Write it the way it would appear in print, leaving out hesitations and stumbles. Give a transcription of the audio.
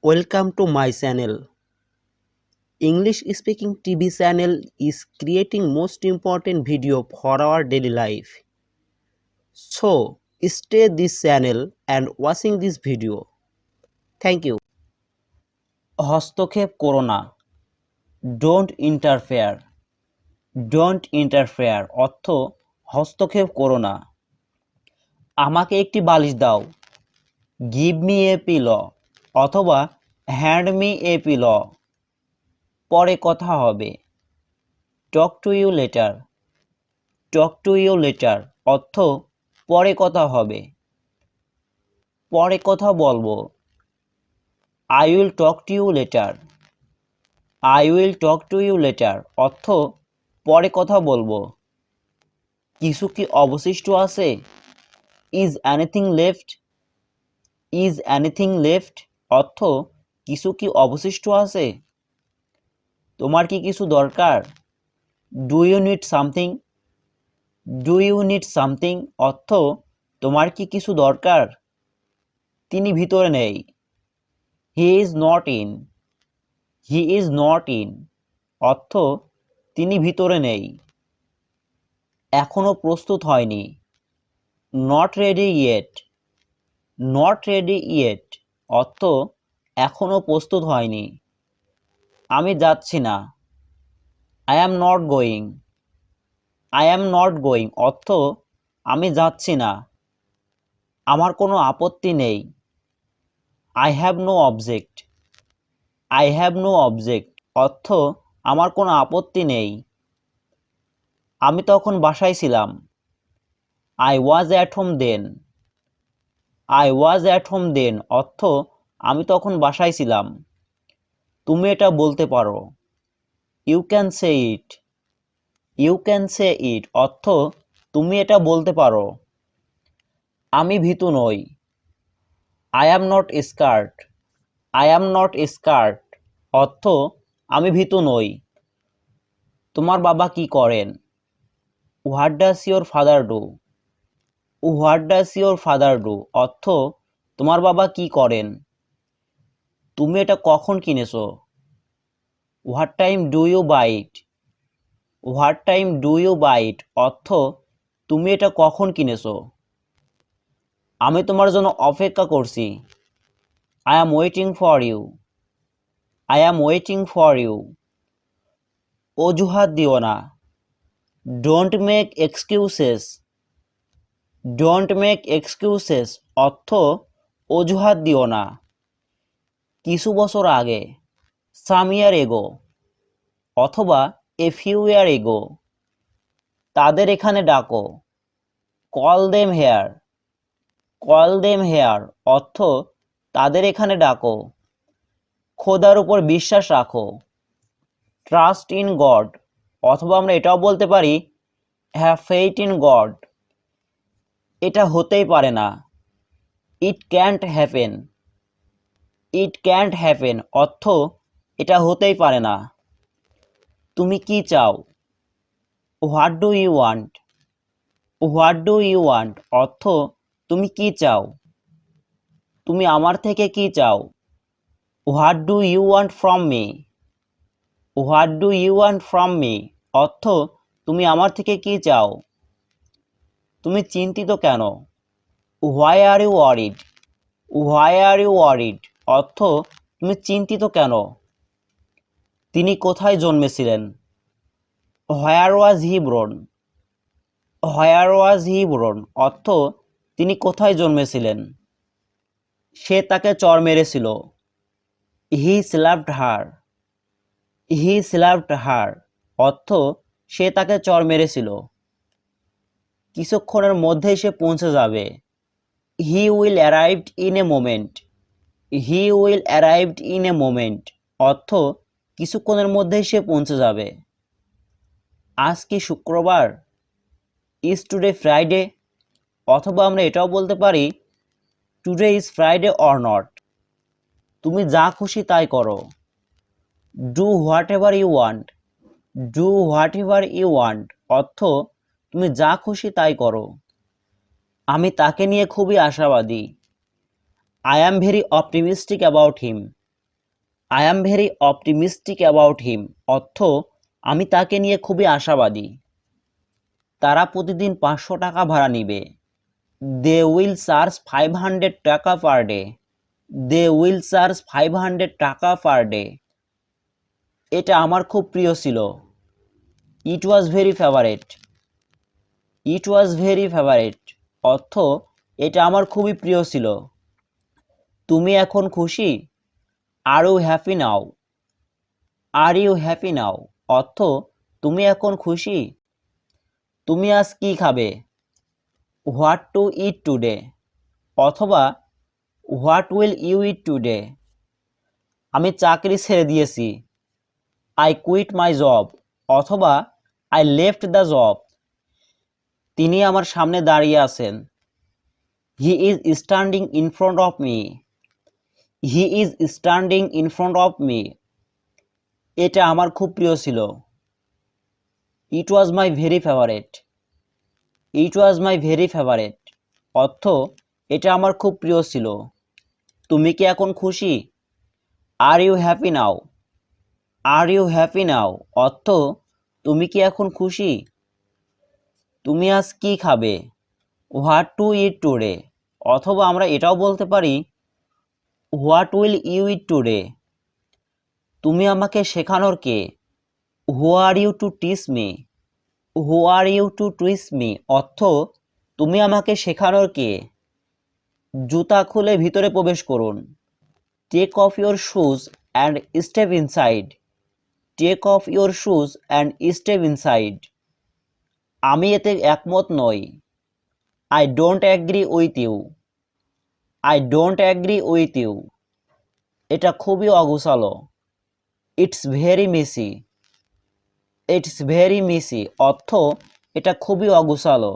Welcome to my channel. English Speaking TV channel is creating most important video for our daily life. So stay this channel and watching this video. Thank you. হস্তক্ষেপ করো না। Don't interfere. Don't interfere অর্থ হস্তক্ষেপ করো না। আমাকে একটি বালিশ দাও। Give me a pillow অথবা hand me a pillow। পরে কথা হবে। Talk to you later. Talk to you later অর্থ পরে কথা হবে। পরে কথা বলবো। I will talk to you later. I will talk to you later অর্থ পরে কথা বলবো। কিছু কি অবশিষ্ট আছে? Is anything left? Is anything left অর্থ কিছু কি অবশিষ্ট আছে? তোমার কি কিছু দরকার? Do you need something? Do you need something অর্থ তোমার কি কিছু দরকার? তিনি ভিতরে নেই। He is not in. He is not in অর্থ তিনি ভিতরে নেই। এখনো প্রস্তুত হয়নি। Not ready yet. Not ready yet অর্থ এখনো প্রস্তুত হয়নি। আমি যাচ্ছি না। I am not going. I am not going অর্থ আমি যাচ্ছি না। আমার কোনো আপত্তি নেই। I have no object. I have no object অর্থ আমার কোনো আপত্তি নেই। আমি তখন বাসায় ছিলাম। I was at home then. I was at home then অর্থ আমি তখন বাসায় ছিলাম। তুমি এটা বলতে পারো। You can say it. You can say it অর্থ তুমি এটা বলতে পারো। আমি ভীতু নই। I am not scared. I am not scared অর্থ আমি ভীতু নই। তোমার বাবা কি করেন? What does your father do? What does your father do অর্থ তোমার বাবা কি করেন? তুমি এটা কখন কিনেছো? What time do you buy it? What time do you buy it অর্থ তুমি এটা কখন কিনেছো? আমি তোমার জন্য অপেক্ষা করছি। I am waiting for you. I am waiting for you অজুহাত দিও না। Don't make excuses. Don't make excuses অর্থ অজুহাত দিও না। কিছু বছর আগে some year ago অথবা a few year ago তাদের এখানে ডাকো call them here. Call them here অর্থ তাদের এখানে ডাকো। খোদার উপর বিশ্বাস রাখো trust in God অথবা আমরা এটাও বলতে পারি have faith in God। এটা হতেই পারে না it can't happen. It can't happen অর্থ এটা হতেই পারে না। তুমি কি চাও? What do you want? What do you want অর্থ তুমি কি চাও? তুমি আমার থেকে কি চাও? What do you want from me? What do you want from me অর্থ তুমি আমার থেকে কি চাও? তুমি চিন্তিত কেন? Why are you worried? Why are you worried অর্থ তুমি চিন্তিত কেন? তিনি কোথায় জন্মেছিলেন? Where was he born? Where was he born অর্থ তিনি কোথায় জন্মেছিলেন? সে তাকে চড় মেরেছিল। He slapped her. He slapped her অর্থ সে তাকে চড় মেরেছিল। কিছুক্ষণের মধ্যেই সে পৌঁছে যাবে। He will arrive in a moment. He will arrive in a moment অর্থ কিছুক্ষণের মধ্যেই সে পৌঁছে যাবে। আজ কি শুক্রবার? Is today Friday অথবা আমরা এটাও বলতে পারি Today is Friday or not। তুমি যা খুশি তাই করো Do whatever you want. Do whatever you want অর্থ তুমি যা খুশি তাই করো। আমি তাকে নিয়ে খুবই আশাবাদী I am very optimistic about him. I am very optimistic about him অর্থ আমি তাকে নিয়ে খুবই আশাবাদী। তারা প্রতিদিন 500 টাকা ভাড়া নিবে। দে উইল চার্জ 500 টাকা per day. They will charge 500 টাকা পার ডে। এটা আমার খুব প্রিয় ছিল। It was very favourite. It was very favourite অর্থ এটা আমার খুবই প্রিয় ছিল। তুমি এখন খুশি? Are you happy now? Are you happy now অর্থ তুমি এখন খুশি? তুমি আজ কি খাবে? হোয়াট টু ইট টুডে অথবা what will you eat today. আমি চাকরি ছেড়ে দিয়েছি। আই কুইট মাই জব অথবা আই লেফট দ্য জব। তিনি আমার সামনে দাঁড়িয়ে আছেন। He is standing in front of me. He is standing in front of me. এটা আমার খুব প্রিয় ছিল। It was my very favourite. It was my very favourite অর্থ এটা আমার খুব প্রিয় ছিল। তুমি কি এখন খুশি? Are you happy now? Are you happy now অর্থ তুমি কি এখন খুশি? তুমি আজ কি খাবে? হোয়াট টু ইট টুডে অথবা আমরা এটাও বলতে পারি what will you eat today. তুমি আমাকে শেখানোর কে? Who are you to teach me? Who are you to teach me অর্থ তুমি আমাকে শেখানোর কে? জুতা খুলে ভিতরে প্রবেশ করুন। Take off your shoes and step inside. Take off your shoes and step inside. আমি এতে একমত নই। I don't agree with you. I don't agree with you. এটা খুবই অগোছালো। It's very messy. It's very messy অর্থ এটা খুবই অগোছালো।